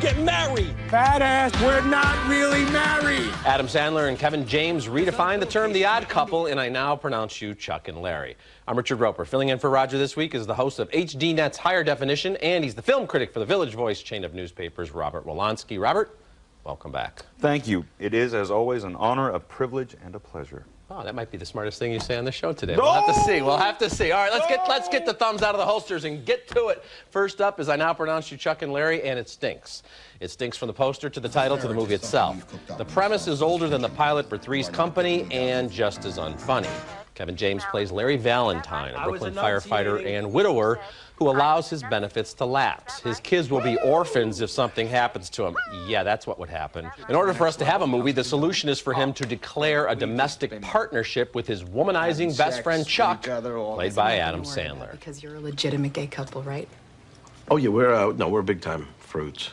get married. Fat ass, we're not really married. Adam Sandler and Kevin James redefined the term the odd couple, and I now pronounce you Chuck and Larry. I'm Richard Roeper. Filling in for Roger this week is the host of HDNet's Higher Definition, and he's the film critic for the Village Voice chain of newspapers, Robert Wolanski. Robert, welcome back. Thank you. It is, as always, an honor, a privilege, and a pleasure. Oh, that might be the smartest thing you say on the show today. We'll have to see. We'll have to see. All right, let's get the thumbs out of the holsters and get to it. First up is I now pronounce you Chuck and Larry, and it stinks. It stinks from the poster to the title to the movie itself. The premise is older than the pilot for Three's Company and just as unfunny. Kevin James plays Larry Valentine, a Brooklyn firefighter and widower who allows his benefits to lapse. His kids will be orphans if something happens to him. Yeah, that's what would happen. In order for us to have a movie, the solution is for him to declare a domestic partnership with his womanizing best friend Chuck, played by Adam Sandler. Because you're a legitimate gay couple, right? Oh yeah, we're big time fruits.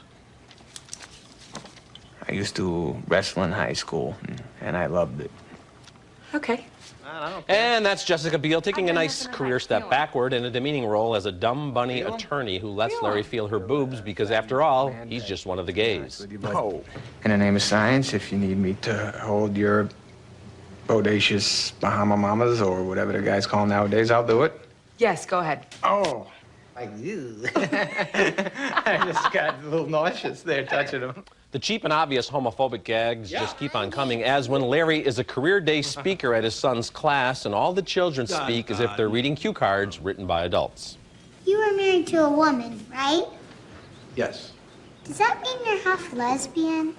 I used to wrestle in high school, and I loved it. Okay. And that's Jessica Biel taking a nice career step backward in a demeaning role as a dumb bunny attorney who lets Larry feel her boobs because, after all, he's just one of the gays. Oh. In the name of science, if you need me to hold your bodacious Bahama mamas or whatever the guys call them nowadays, I'll do it. Yes, go ahead. Oh. Like you. I just got a little nauseous there touching them. The cheap and obvious homophobic gags just keep on coming, as when Larry is a career day speaker at his son's class and all the children speak as if they're reading cue cards written by adults. You were married to a woman, right? Yes. Does that mean you're half lesbian?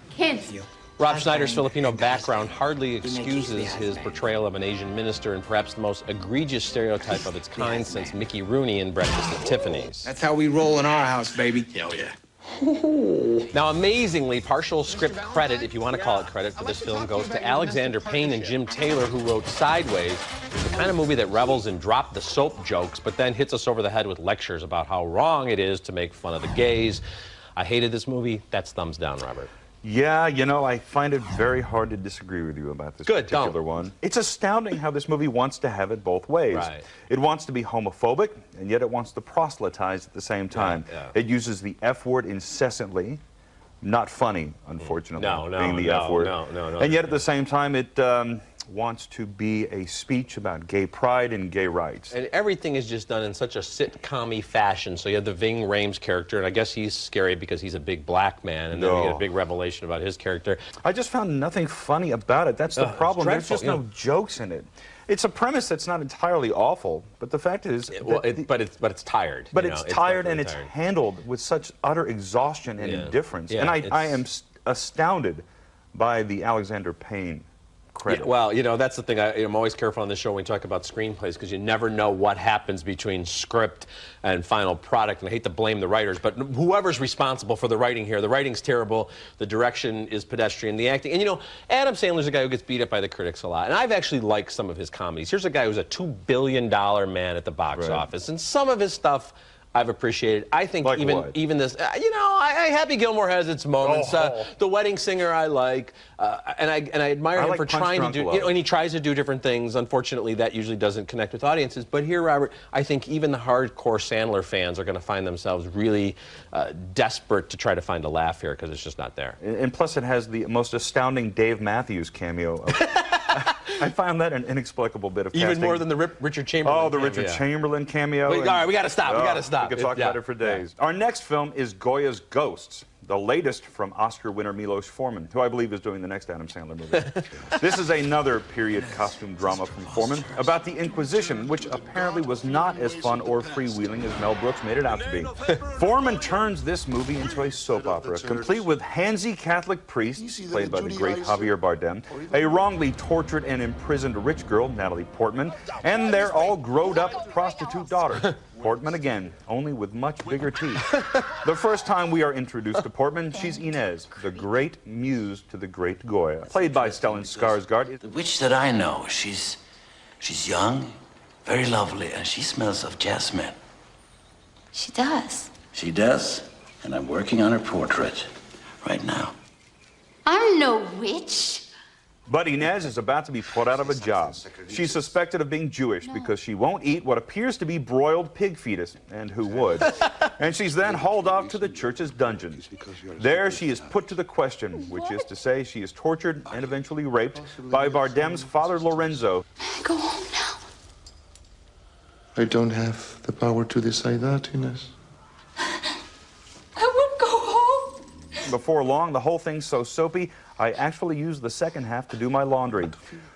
Kids. Rob Schneider's Filipino background hardly excuses his portrayal of an Asian minister in perhaps the most egregious stereotype of its kind since Mickey Rooney in Breakfast at Tiffany's. That's how we roll in our house, baby. Hell yeah. Now, amazingly, partial script credit, if you want to call it credit, for this film goes to Alexander Payne and Jim Taylor, who wrote Sideways, the kind of movie that revels in drop-the-soap jokes, but then hits us over the head with lectures about how wrong it is to make fun of the gays. I hated this movie. That's thumbs down, Robert. Yeah, you know, I find it very hard to disagree with you about this particular one. It's astounding how this movie wants to have it both ways. Right. It wants to be homophobic, and yet it wants to proselytize at the same time. It uses the F word incessantly. Not funny, unfortunately, being the F word. And yet at the same time, it wants to be a speech about gay pride and gay rights. And everything is just done in such a sitcom-y fashion. So you have the Ving Rhames character, and I guess he's scary because he's a big black man, and then you get a big revelation about his character. I just found nothing funny about it. That's the problem. There's just no jokes in it. It's a premise that's not entirely awful, but the fact is... but it's tired. But it's tired, and it's handled with such utter exhaustion and indifference. And I am astounded by the Alexander Payne credit. Yeah, well, you know, that's the thing. I'm always careful on this show when we talk about screenplays because you never know what happens between script and final product. And I hate to blame the writers, but whoever's responsible for the writing here, the writing's terrible, the direction is pedestrian, the acting. And, you know, Adam Sandler's a guy who gets beat up by the critics a lot. And I've actually liked some of his comedies. Here's a guy who's a $2 billion man at the box office. And some of his stuff I've appreciated. I think even this, you know, Happy Gilmore has its moments. The Wedding Singer I like, and I admire him for trying to do, you know, and he tries to do different things. Unfortunately, that usually doesn't connect with audiences. But here, Robert, I think even the hardcore Sandler fans are going to find themselves really desperate to try to find a laugh here because it's just not there. And plus, it has the most astounding Dave Matthews cameo. I found that an inexplicable bit of casting. Even more than the Richard Chamberlain cameo. The Richard Chamberlain cameo. All right, we got to stop. We got to stop. We could talk about it for days. Our next film is Goya's Ghosts, the latest from Oscar winner Milos Forman, who I believe is doing the next Adam Sandler movie. This is another period costume drama from Forman about the Inquisition, which apparently was not as fun or freewheeling as Mel Brooks made it out to be. Forman turns this movie into a soap opera, complete with handsy Catholic priests, played by the great Javier Bardem, a wrongly tortured and imprisoned rich girl, Natalie Portman, and their all grown-up prostitute daughter. Portman again, only with much bigger teeth. The first time we are introduced to Portman, she's Inez, the great muse to the great Goya, played by Stellan Skarsgård. The witch that I know, she's young, very lovely, and she smells of jasmine. She does. She does, and I'm working on her portrait right now. I'm no witch. But Inez is about to be put out of a job. She's suspected of being Jewish because she won't eat what appears to be broiled pig fetus, and who would? And she's then hauled off to the church's dungeons. There she is put to the question, which is to say she is tortured and eventually raped by Bardem's father Lorenzo. Go home now. I don't have the power to decide that, Inez. I won't go home. Before long, the whole thing's so soapy, I actually use the second half to do my laundry.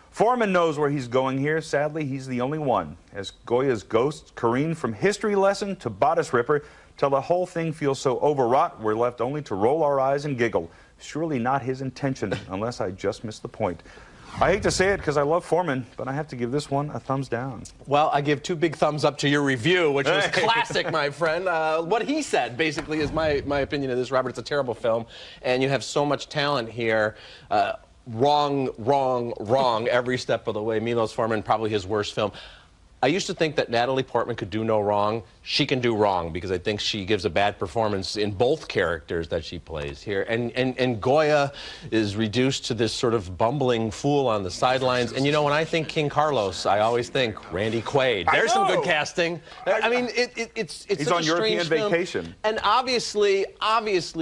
Foreman knows where he's going here. Sadly, he's the only one. As Goya's ghosts careen from history lesson to bodice ripper, till the whole thing feels so overwrought, we're left only to roll our eyes and giggle. Surely not his intention, unless I just missed the point. I hate to say it because I love Foreman, but I have to give this one a thumbs down. Well, I give 2 big thumbs up to your review, which was classic, my friend. What he said, basically, is my opinion of this, Robert. It's a terrible film, and you have so much talent here. Wrong, wrong, wrong every step of the way. Milos Forman, probably his worst film. I used to think that Natalie Portman could do no wrong. She can do wrong because I think she gives a bad performance in both characters that she plays here. And Goya is reduced to this sort of bumbling fool on the sidelines. And you know, when I think King Carlos, I always think Randy Quaid. There's some good casting. I mean, it's He's such on a European strange film. vacation. And obviously,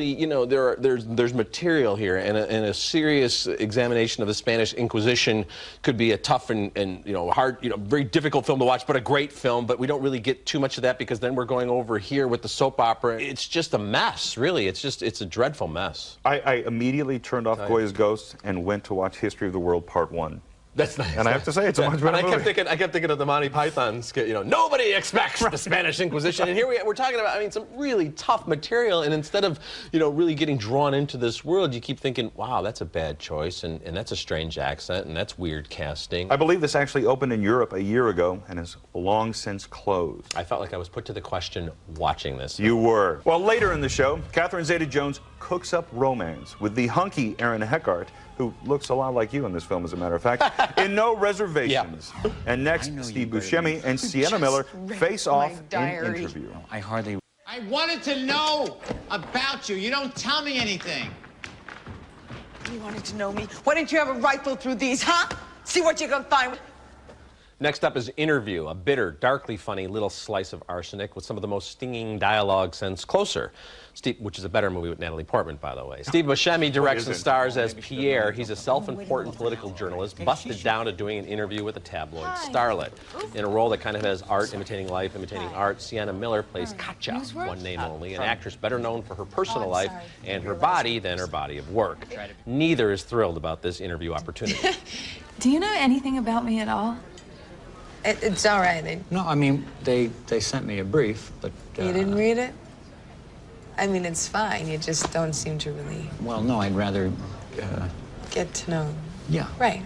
you know, there's material here, and a serious examination of the Spanish Inquisition could be a tough and you know, hard, you know, very difficult film to watch, but a great film. But we don't really get too much of that because then we're going over here with the soap opera. It's just a mess, really. It's a dreadful mess. I immediately turned off Goya's Ghosts and went to watch History of the World Part 1. That's nice. And I have to say, it's a much better movie. I kept thinking of the Monty Python skit, you know, nobody expects the Spanish Inquisition. And here we're talking about, I mean, some really tough material. And instead of, you know, really getting drawn into this world, you keep thinking, wow, that's a bad choice. And that's a strange accent. And that's weird casting. I believe this actually opened in Europe a year ago and has long since closed. I felt like I was put to the question watching this. You were. Well, later in the show, Catherine Zeta-Jones cooks up romance with the hunky Aaron Eckhart, who looks a lot like you in this film, as a matter of fact, in No Reservations. Yeah. And next, Steve Buscemi and Sienna Miller face off in interview. I wanted to know about you. You don't tell me anything. You wanted to know me? Why didn't you have a rifle through these, huh? See what you can find. Next up is Interview, a bitter, darkly funny little slice of arsenic with some of the most stinging dialogue since Closer, which is a better movie with Natalie Portman, by the way. Steve Buscemi directs and stars as Pierre. He's a self-important political journalist, busted down to doing an interview with a tabloid starlet. In a role that kind of has art imitating life, imitating art, Sienna Miller plays Katja, one name only, an actress better known for her personal life and her body than her body of work. Neither is thrilled about this interview opportunity. Do you know anything about me at all? It's all right. No, I mean, they sent me a brief, but... You didn't read it? I mean, it's fine. You just don't seem to really... Well, no, I'd rather... get to know. Yeah. Right.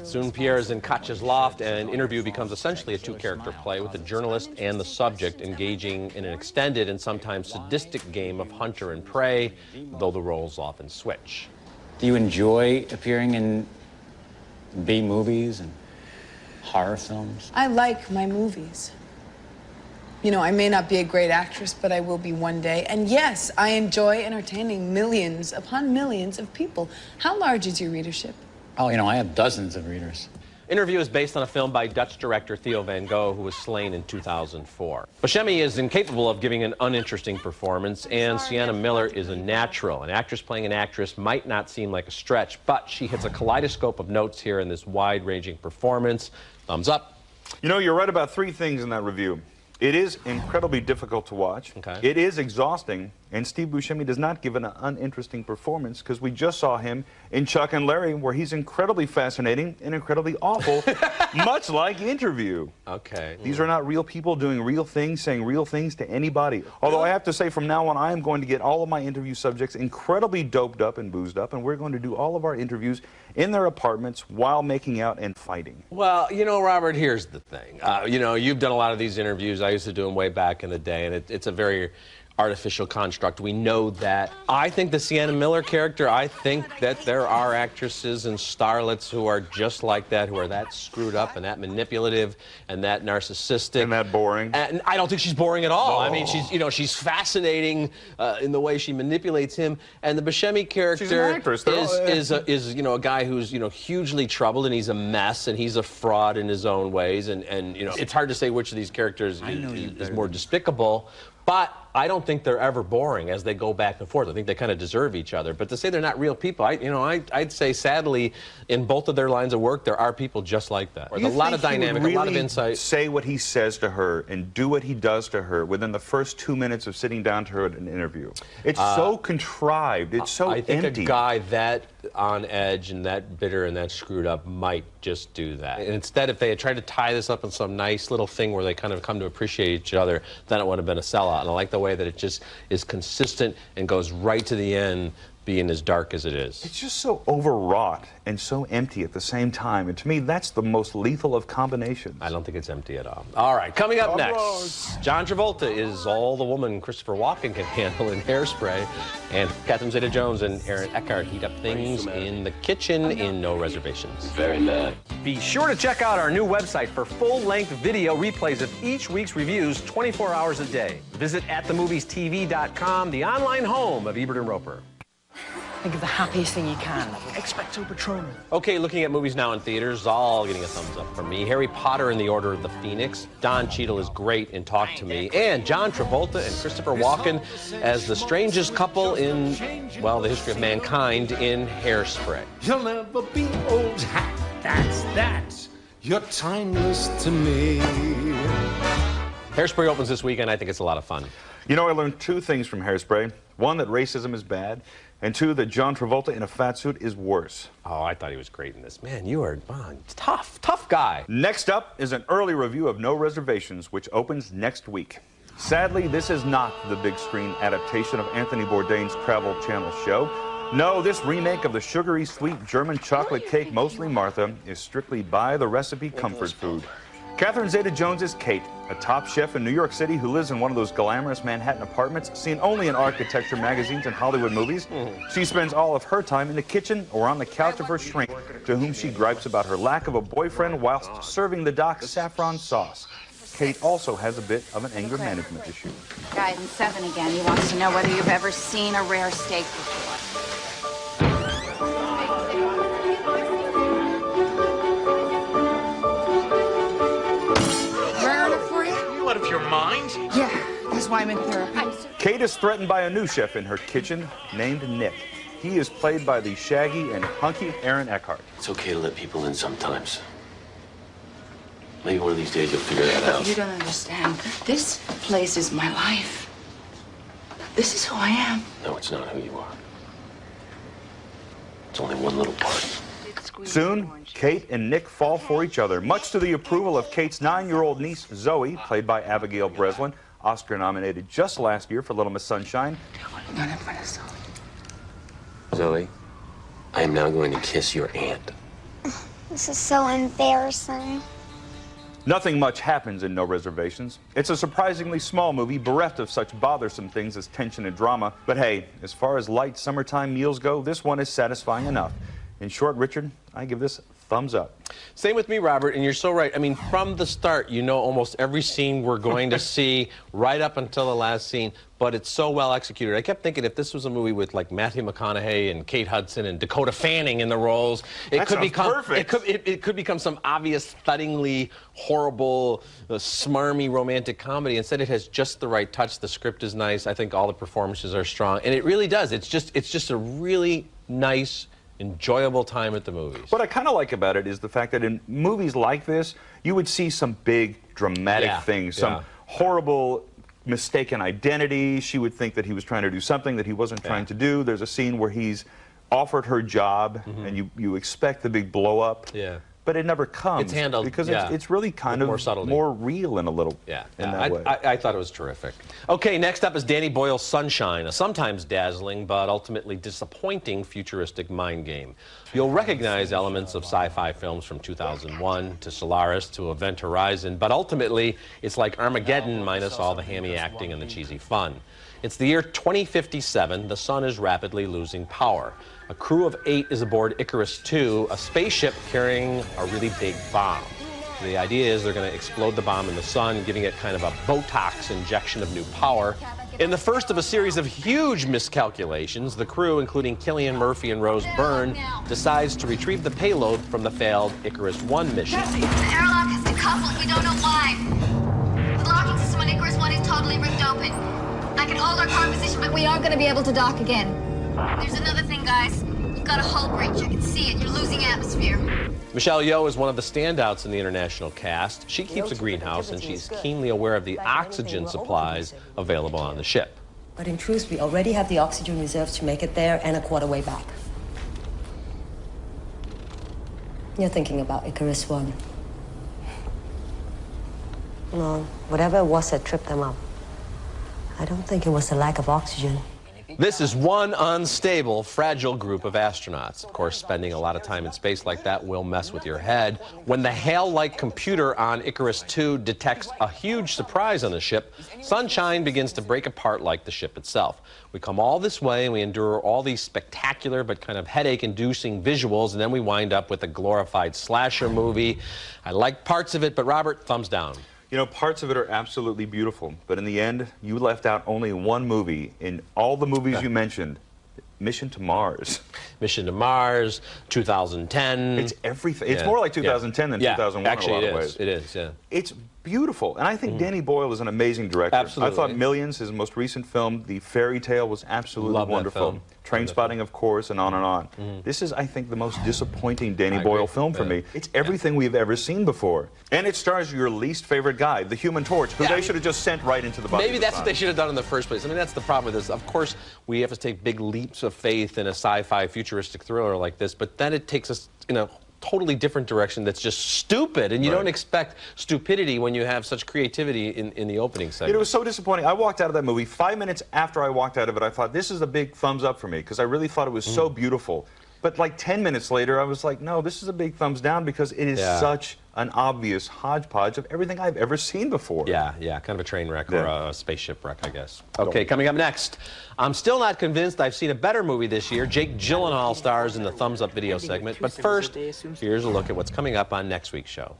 Soon Pierre is in Katja's loft, and Interview becomes essentially a 2-character play with the journalist and the subject engaging in an extended and sometimes sadistic game of hunter and prey, though the roles often switch. Do you enjoy appearing in B-movies and horror films? I like my movies. You know, I may not be a great actress, but I will be one day. And yes, I enjoy entertaining millions upon millions of people. How large is your readership? Oh, you know, I have dozens of readers. Interview is based on a film by Dutch director Theo van Gogh, who was slain in 2004. Buscemi is incapable of giving an uninteresting performance, and Sienna Miller is a natural. An actress playing an actress might not seem like a stretch, but she hits a kaleidoscope of notes here in this wide-ranging performance. Thumbs up. You know, you're right about 3 things in that review. It is incredibly difficult to watch. Okay. It is exhausting, and Steve Buscemi does not give an uninteresting performance because we just saw him in Chuck and Larry, where he's incredibly fascinating and incredibly awful, much like Interview. Okay. These are not real people doing real things, saying real things to anybody. Although I have to say, from now on, I am going to get all of my interview subjects incredibly doped up and boozed up, and we're going to do all of our interviews in their apartments while making out and fighting. Well, you know, Robert, here's the thing. You know, you've done a lot of these interviews. I used to do them way back in the day, and it's a very artificial construct. We know that. I think the Sienna Miller character, I think that there are actresses and starlets who are just like that, who are that screwed up and that manipulative and that narcissistic. And that boring. And I don't think she's boring at all. I mean, she's, you know, she's fascinating in the way she manipulates him. And the Buscemi character is you know, a guy who's, you know, hugely troubled, and he's a mess, and he's a fraud in his own ways. And you know, it's hard to say which of these characters is more despicable. But I don't think they're ever boring as they go back and forth. I think they kind of deserve each other. But to say they're not real people, I'd say sadly, in both of their lines of work, there are people just like that. With a lot of dynamic, a lot of insight. Say what he says to her and do what he does to her within the first 2 minutes of sitting down to her at an interview. It's so contrived. It's so I think empty. a guy that on edge and that bitter and that screwed up might just do that. And instead, if they had tried to tie this up in some nice little thing where they kind of come to appreciate each other, then it would have been a sellout. And I like the way that it just is consistent and goes right to the end, being as dark as it is. It's just so overwrought and so empty at the same time. And to me, that's the most lethal of combinations. I don't think it's empty at all. All right, coming up next, John Travolta is all the woman Christopher Walken can handle in Hairspray, and Catherine Zeta-Jones and Aaron Eckhart heat up things in the kitchen in No Reservations. Very bad. Be sure to check out our new website for full-length video replays of each week's reviews 24 hours a day. Visit atthemoviestv.com, the online home of Ebert and Roeper. Think of the happiest thing you can. Expecto Patronum. Okay, looking at movies now in theaters, all getting a thumbs up from me. Harry Potter and the Order of the Phoenix. Don Cheadle is great in Talk to Me. And John Travolta and Christopher Walken as the strangest couple in, well, the history of mankind in Hairspray. You'll never be old hat. That's you're timeless to me. Hairspray opens this weekend. I think it's a lot of fun. You know, I learned two things from Hairspray. One, that racism is bad, and two, that John Travolta in a fat suit is worse. Oh, I thought he was great in this. Man, you are tough guy. Next up is an early review of No Reservations, which opens next week. Sadly, this is not the big screen adaptation of Anthony Bourdain's Travel Channel show. No, this remake of the sugary sweet German chocolate cake, Mostly Martha, is strictly by the recipe comfort food. Catherine Zeta-Jones is Kate, a top chef in New York City who lives in one of those glamorous Manhattan apartments seen only in architecture magazines and Hollywood movies. She spends all of her time in the kitchen or on the couch of her shrink, to whom she gripes about her lack of a boyfriend whilst serving the doc saffron sauce. Kate also has a bit of an anger management issue. Guy in 7 again. He wants to know whether you've ever seen a rare steak before. Out of your mind? Yeah, that's why I'm in therapy. Kate is threatened by a new chef in her kitchen named Nick. He is played by the shaggy and hunky Aaron Eckhart. It's okay to let people in sometimes. Maybe one of these days you'll figure that out. You don't understand. This place is my life. This is who I am. No, it's not who you are. It's only one little part. Soon, Kate and Nick fall for each other, much to the approval of Kate's 9-year-old niece, Zoe, played by Abigail Breslin, Oscar-nominated just last year for Little Miss Sunshine. Not in front of Zoe. Zoe, I am now going to kiss your aunt. This is so embarrassing. Nothing much happens in No Reservations. It's a surprisingly small movie, bereft of such bothersome things as tension and drama. But hey, as far as light summertime meals go, this one is satisfying enough. In short, Richard, I give this thumbs up. Same with me, Robert, and you're so right. I mean, from the start, you know almost every scene we're going to see right up until the last scene, but it's so well executed. I kept thinking if this was a movie with like Matthew McConaughey and Kate Hudson and Dakota Fanning in the roles, it could become some obvious, thuddingly horrible, smarmy romantic comedy. Instead, it has just the right touch. The script is nice. I think all the performances are strong, and it really does. It's just a really nice, enjoyable time at the movies. What I kind of like about it is the fact that in movies like this, you would see some big dramatic things, some horrible mistaken identity. She would think that he was trying to do something that he wasn't trying to do. There's a scene where he's offered her job, and you expect the big blow up. But it never comes. It's handled, because it's really kind of more real in a little in that way. I thought it was terrific. Okay, next up is Danny Boyle's Sunshine, a sometimes dazzling but ultimately disappointing futuristic mind game. You'll recognize elements of sci-fi films from 2001 to Solaris to Event Horizon, but ultimately it's like Armageddon minus all the hammy acting and the cheesy fun. It's the year 2057. The sun is rapidly losing power. A crew of 8 is aboard Icarus II, a spaceship carrying a really big bomb. The idea is they're going to explode the bomb in the sun, giving it kind of a Botox injection of new power. In the first of a series of huge miscalculations, the crew, including Cillian Murphy and Rose Byrne, decides to retrieve the payload from the failed Icarus I mission. The airlock has decoupled. We don't know why. The locking system on Icarus I is totally ripped open. I can hold our car position, but we are going to be able to dock again. There's another thing, guys. You've got a hull breach. I can see it. You're losing atmosphere. Michelle Yeoh is one of the standouts in the international cast. She keeps a greenhouse, and she's keenly aware of the oxygen supplies available on the ship. But in truth, we already have the oxygen reserves to make it there and a quarter way back. You're thinking about Icarus One. No, whatever it was that tripped them up. I don't think it was the lack of oxygen. This is one unstable, fragile group of astronauts. Of course, spending a lot of time in space like that will mess with your head. When the HAL-like computer on Icarus 2 detects a huge surprise on the ship, Sunshine begins to break apart like the ship itself. We come all this way and we endure all these spectacular but kind of headache-inducing visuals, and then we wind up with a glorified slasher movie. I like parts of it, but Robert, thumbs down. You know, parts of it are absolutely beautiful, but in the end, you left out only one movie in all the movies you mentioned, Mission to Mars. Mission to Mars, 2010. It's everything. It's more like 2010 than 2001 actually, in a lot of it ways. is. It is, yeah. It's beautiful, and I think Danny Boyle is an amazing director. Absolutely. I thought Millions, his most recent film, The Fairy Tale, was absolutely Love that wonderful. film. Trainspotting, of course, and on and on. This is, I think, the most disappointing Danny Boyle film for me. It's everything we've ever seen before. And it stars your least favorite guy, the Human Torch, who they should have just sent right into the body. Maybe that's what they should have done in the first place. I mean, that's the problem with this. Of course, we have to take big leaps of faith in a sci-fi futuristic thriller like this, but then it takes us in a totally different direction that's just stupid, and you don't expect stupidity when you have such creativity in the opening segment. It was so disappointing. I walked out of that movie. 5 minutes after I walked out of it, I thought, this is a big thumbs up for me, because I really thought it was so beautiful. But like 10 minutes later, I was like, no, this is a big thumbs down, because it is such an obvious hodgepodge of everything I've ever seen before. Yeah, kind of a train wreck or a spaceship wreck, I guess. Okay, coming up next, I'm still not convinced I've seen a better movie this year. Jake Gyllenhaal stars in the Thumbs Up video segment. But first, here's a look at what's coming up on next week's show.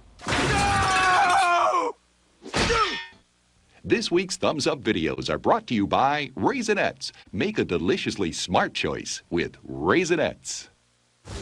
This week's Thumbs Up videos are brought to you by Raisinets. Make a deliciously smart choice with Raisinets.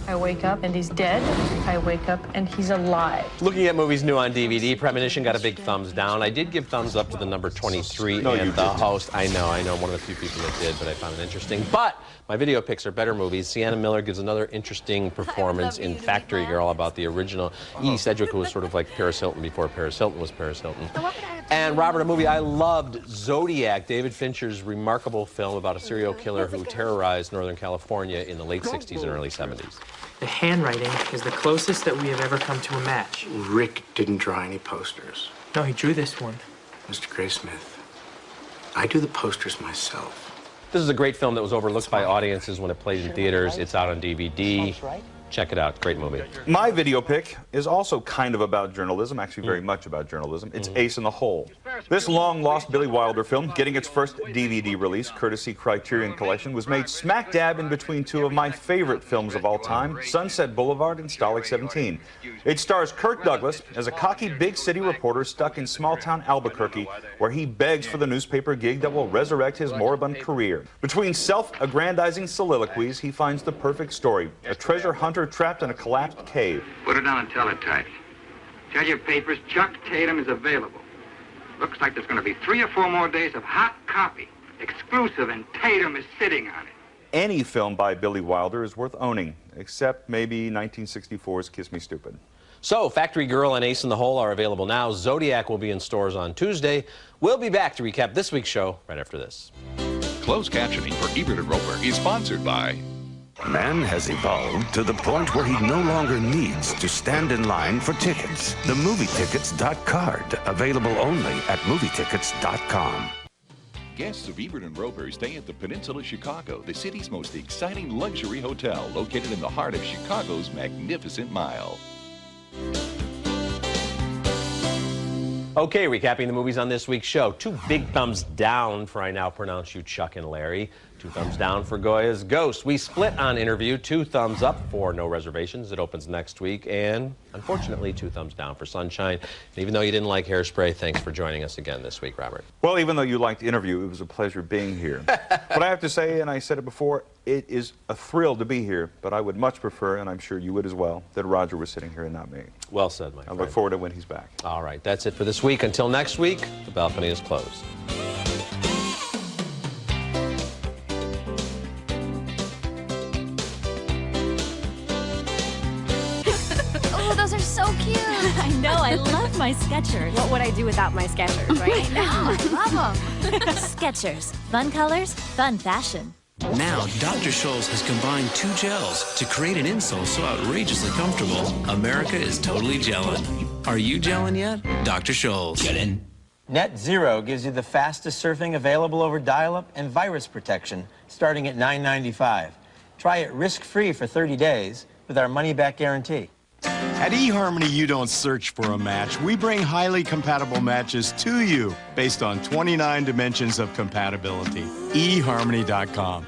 I wake up and he's dead. I wake up and he's alive. Looking at movies new on DVD, Premonition got a big thumbs down. I did give thumbs up to the number 23 and the host. I know, I'm one of the few people that did, but I found it interesting. But my video picks are better movies. Sienna Miller gives another interesting performance in Factory Girl about the original Edie Sedgwick, who was sort of like Paris Hilton before Paris Hilton was Paris Hilton. And Robert, a movie I loved, Zodiac, David Fincher's remarkable film about a serial killer who terrorized Northern California in the late 60s and early 70s. The handwriting is the closest that we have ever come to a match. Rick didn't draw any posters. No, he drew this one. Mr. Graysmith, I do the posters myself. This is a great film that was overlooked by audiences when it played in theaters. It's out on DVD. Check it out. Great movie. My video pick is also kind of about journalism, actually very much about journalism. It's Ace in the Hole. This long-lost Billy Wilder film, getting its first DVD release, courtesy Criterion Collection, was made smack dab in between two of my favorite films of all time, Sunset Boulevard and Stalag 17. It stars Kirk Douglas as a cocky big city reporter stuck in small-town Albuquerque, where he begs for the newspaper gig that will resurrect his moribund career. Between self-aggrandizing soliloquies, he finds the perfect story, a treasure hunter trapped in a collapsed cave. Put it down and teletype. Tell your papers Chuck Tatum is available. Looks like there's going to be 3 or 4 more days of hot copy. Exclusive, and Tatum is sitting on it. Any film by Billy Wilder is worth owning, except maybe 1964's Kiss Me Stupid. So, Factory Girl and Ace in the Hole are available now. Zodiac will be in stores on Tuesday. We'll be back to recap this week's show right after this. Closed captioning for Ebert and Roeper is sponsored by... Man has evolved to the point where he no longer needs to stand in line for tickets. The MovieTickets.card, available only at MovieTickets.com. Guests of Ebert and Roeper stay at the Peninsula Chicago, the city's most exciting luxury hotel, located in the heart of Chicago's Magnificent Mile. Okay, recapping the movies on this week's show. 2 big thumbs down for I Now Pronounce You Chuck and Larry. 2 thumbs down for Goya's Ghost. We split on Interview. 2 thumbs up for No Reservations. It opens next week. And unfortunately, 2 thumbs down for Sunshine. And even though you didn't like Hairspray, thanks for joining us again this week, Robert. Well, even though you liked Interview, it was a pleasure being here. But I have to say, and I said it before, it is a thrill to be here, but I would much prefer, and I'm sure you would as well, that Roger was sitting here and not me. Well said, my friend. I look forward to when he's back. All right, that's it for this week. Until next week, the balcony is closed. those are so cute. I know, I love my Skechers. What would I do without my Skechers, right? I know, I love them. Skechers. Fun colors, fun fashion. Now, Dr. Scholl's has combined 2 gels to create an insole so outrageously comfortable, America is totally gelling. Are you gelling yet? Dr. Scholl's. Get in. Net Zero gives you the fastest surfing available over dial-up and virus protection, starting at $9.95. Try it risk-free for 30 days with our money-back guarantee. At eHarmony, you don't search for a match. We bring highly compatible matches to you based on 29 dimensions of compatibility. eHarmony.com.